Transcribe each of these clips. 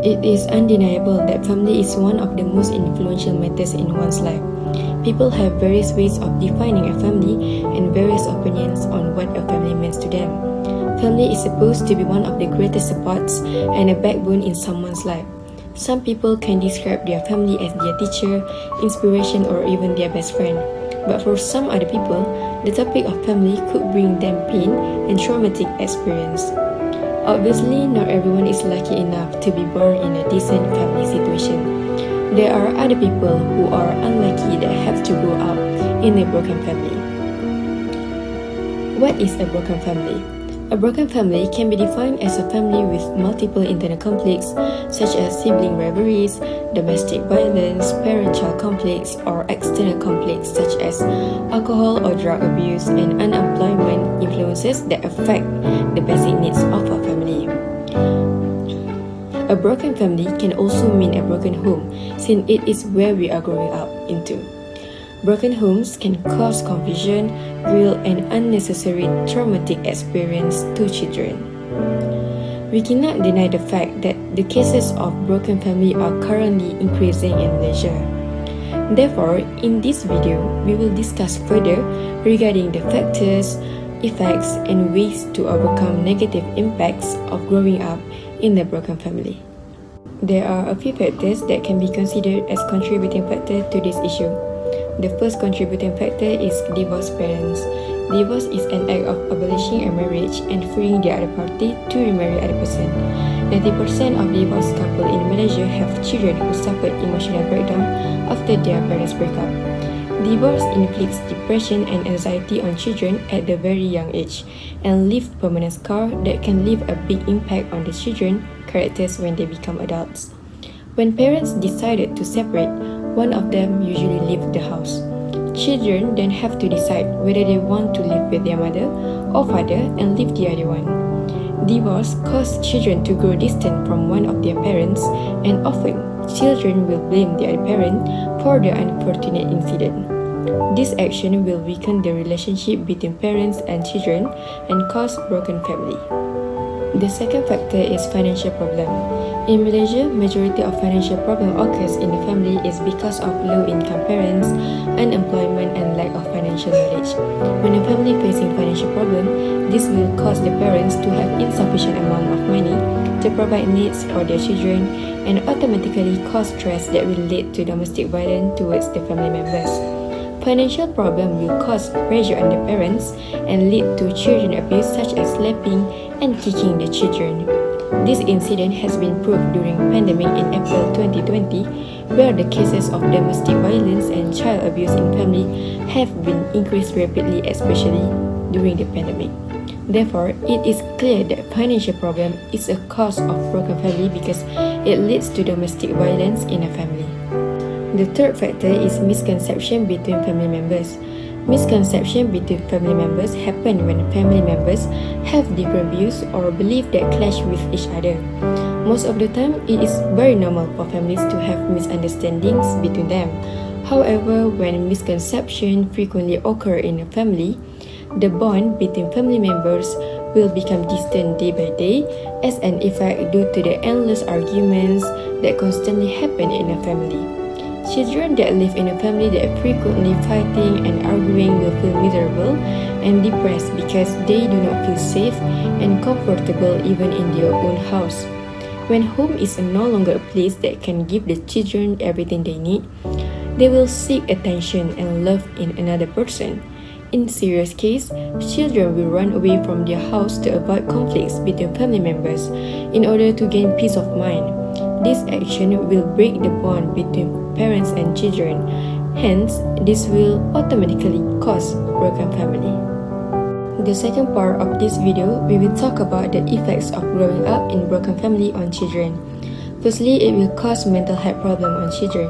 It is undeniable that family is one of the most influential matters in one's life. People have various ways of defining a family and various opinions on what a family means to them. Family is supposed to be one of the greatest supports and a backbone in someone's life. Some people can describe their family as their teacher, inspiration, or even their best friend. But for some other people, the topic of family could bring them pain and traumatic experience. Obviously, not everyone is lucky enough to be born in a decent family situation. There are other people who are unlucky that have to grow up in a broken family. What is a broken family? A broken family can be defined as a family with multiple internal conflicts such as sibling rivalries, domestic violence, parent-child conflicts, or external conflicts such as alcohol or drug abuse and unemployment influences that affect the basic needs of a family. A broken family can also mean a broken home, since it is where we are growing up into. Broken homes can cause confusion, guilt, and unnecessary traumatic experience to children. We cannot deny the fact that the cases of broken family are currently increasing in Malaysia. Therefore, in this video, we will discuss further regarding the factors, effects, and ways to overcome negative impacts of growing up in a broken family. There are a few factors that can be considered as contributing factor to this issue. The first contributing factor is divorced parents. Divorce is an act of abolishing a marriage and freeing the other party to remarry other person. 90% of divorced couples in Malaysia have children who suffered emotional breakdown after their parents break up. Divorce inflicts depression and anxiety on children at a very young age and leave permanent scar that can leave a big impact on the children's characters when they become adults. When parents decided to separate, one of them usually leaves the house. Children then have to decide whether they want to live with their mother or father and leave the other one. Divorce causes children to grow distant from one of their parents, and often children will blame the other parent for the unfortunate incident. This action will weaken the relationship between parents and children and cause broken family. The second factor is financial problem. In Malaysia, majority of financial problem occurs in the family is because of low-income parents, unemployment, and lack of financial knowledge. When a family facing financial problem, this will cause the parents to have insufficient amount of money to provide needs for their children and automatically cause stress that will lead to domestic violence towards the family members. Financial problem will cause pressure on the parents and lead to children abuse such as slapping and kicking the children. This incident has been proved during pandemic in April 2020, where the cases of domestic violence and child abuse in family have been increased rapidly, especially during the pandemic. Therefore, it is clear that financial problem is a cause of broken family because it leads to domestic violence in a family. The third factor is misconception between family members. Misconception between family members happen when family members have different views or beliefs that clash with each other. Most of the time, it is very normal for families to have misunderstandings between them. However, when misconceptions frequently occur in a family, the bond between family members will become distant day by day as an effect due to the endless arguments that constantly happen in a family. Children that live in a family that are frequently fighting and arguing will feel miserable and depressed because they do not feel safe and comfortable even in their own house. When home is no longer a place that can give the children everything they need, they will seek attention and love in another person. In serious case, children will run away from their house to avoid conflicts between family members in order to gain peace of mind. This action will break the bond between parents and children. Hence, this will automatically cause broken family. The second part of this video, we will talk about the effects of growing up in broken family on children. Firstly, it will cause mental health problem on children.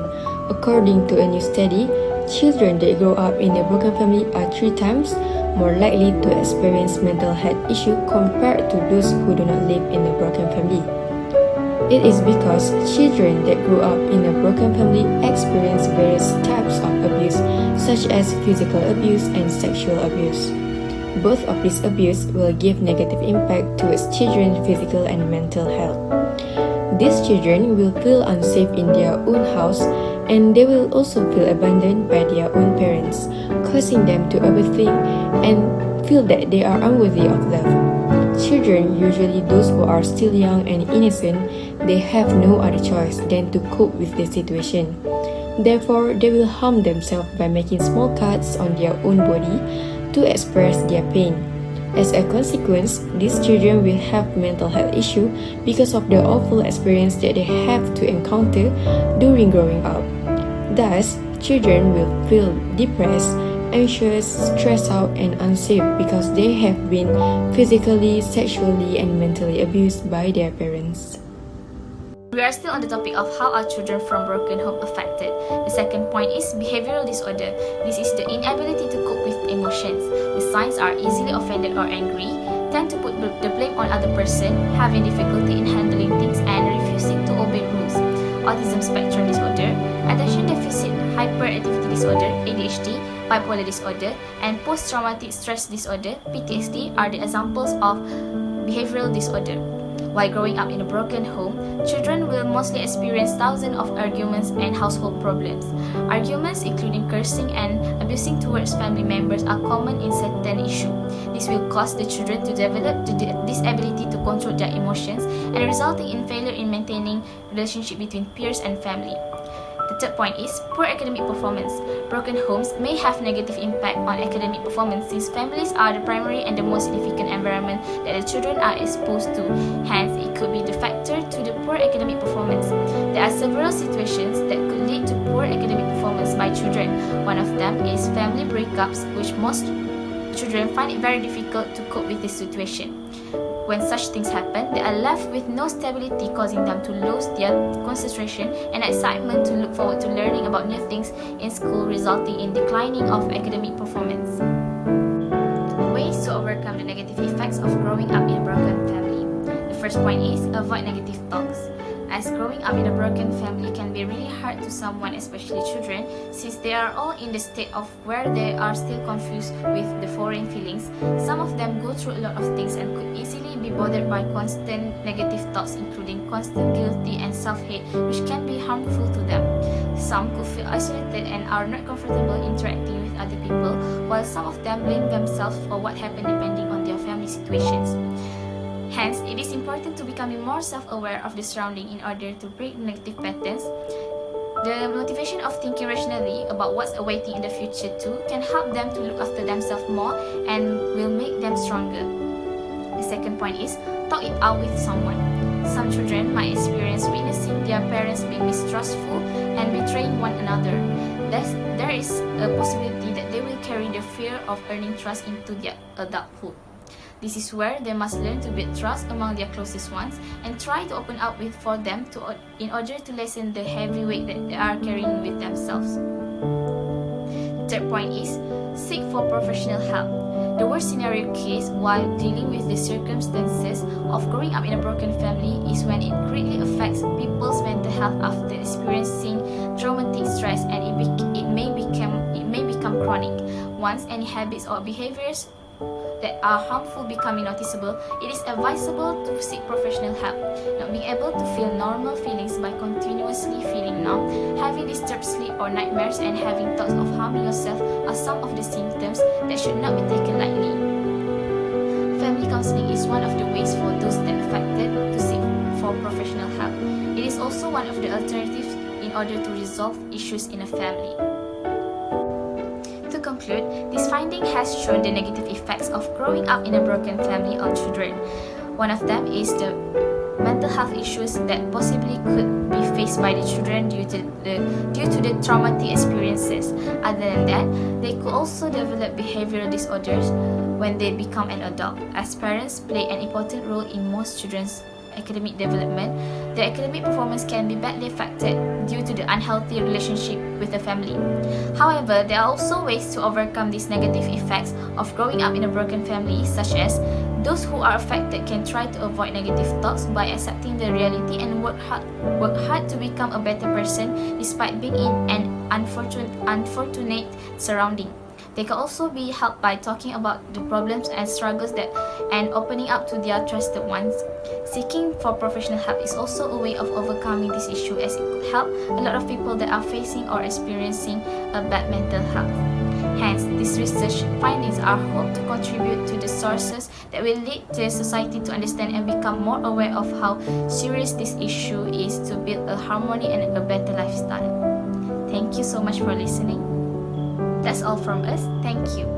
According to a new study, children that grow up in a broken family are 3 times more likely to experience mental health issue compared to those who do not live in a broken family. It is because children that grow up in a broken family experience various types of abuse, such as physical abuse and sexual abuse. Both of these abuse will give negative impact towards children's physical and mental health. These children will feel unsafe in their own house, and they will also feel abandoned by their own parents, causing them to overthink and feel that they are unworthy of love. Children, usually those who are still young and innocent, they have no other choice than to cope with the situation. Therefore, they will harm themselves by making small cuts on their own body to express their pain. As a consequence, these children will have mental health issues because of the awful experience that they have to encounter during growing up. Thus, children will feel depressed, anxious, stressed out, and unsafe because they have been physically, sexually, and mentally abused by their parents. We are still on the topic of how are children from broken home affected. The second point is behavioral disorder. This is the inability to cope with emotions. The signs are easily offended or angry, tend to put the blame on other person, having difficulty in handling things, and refusing to obey rules. Autism spectrum disorder, attention deficit hyperactivity disorder, ADHD, bipolar disorder, and post-traumatic stress disorder, PTSD, are the examples of behavioral disorder. While growing up in a broken home, children will mostly experience thousands of arguments and household problems. Arguments, including cursing and abusing towards family members, are common in certain issues. This will cause the children to develop this ability to control their emotions and resulting in failure in maintaining relationship between peers and family. The third point is poor academic performance. Broken homes may have negative impact on academic performance since families are the primary and the most significant environment that the children are exposed to. Hence, it could be the factor to the poor academic performance. There are several situations that could lead to poor academic performance by children. One of them is family breakups, which most children find it very difficult to cope with this situation. When such things happen, they are left with no stability, causing them to lose their concentration and excitement to look forward to learning about new things in school, resulting in declining of academic performance. Ways to overcome the negative effects of growing up in a broken family. The first point is avoid negative talks. As growing up in a broken family can be really hard to someone, especially children, since they are all in the state of where they are still confused with the foreign feelings. Some of them go through a lot of things and could easily be bothered by constant negative thoughts, including constant guilty and self-hate, which can be harmful to them. Some could feel isolated and are not comfortable interacting with other people, while some of them blame themselves for what happened depending on their family situations. Hence, it is important to becoming more self-aware of the surrounding in order to break negative patterns. The motivation of thinking rationally about what's awaiting in the future too can help them to look after themselves more and will make them stronger. The second point is talk it out with someone. Some children might experience witnessing their parents being mistrustful and betraying one another. Thus, there is a possibility that they will carry the fear of earning trust into their adulthood. This is where they must learn to build trust among their closest ones and try to open up for them in order to lessen the heavy weight that they are carrying with themselves. The third point is seek for professional help. The worst scenario case while dealing with the circumstances of growing up in a broken family is when it greatly affects people's mental health after experiencing traumatic stress, and it may become chronic. Once any habits or behaviors that are harmful becoming noticeable, it is advisable to seek professional help. Not being able to feel normal feelings by continuously feeling numb, having disturbed sleep or nightmares, and having thoughts of harming yourself are some of the symptoms that should not be taken lightly. Family counseling is one of the ways for those that are affected to seek for professional help. It is also one of the alternatives in order to resolve issues in a family. To conclude, this finding has shown the negative effects of growing up in a broken family on children. One of them is the mental health issues that possibly could be faced by the children due to the traumatic experiences. Other than that, they could also develop behavioral disorders when they become an adult, as parents play an important role in most children's academic development. Their academic performance can be badly affected due to the unhealthy relationship with the family. However, there are also ways to overcome these negative effects of growing up in a broken family, such as those who are affected can try to avoid negative thoughts by accepting the reality and work hard to become a better person despite being in an unfortunate surrounding. They can also be helped by talking about the problems and struggles and opening up to their trusted ones. Seeking for professional help is also a way of overcoming this issue, as it could help a lot of people that are facing or experiencing a bad mental health. Hence, these research findings are hoped to contribute to the sources that will lead the society to understand and become more aware of how serious this issue is, to build a harmony and a better lifestyle. Thank you so much for listening. That's all from us. Thank you.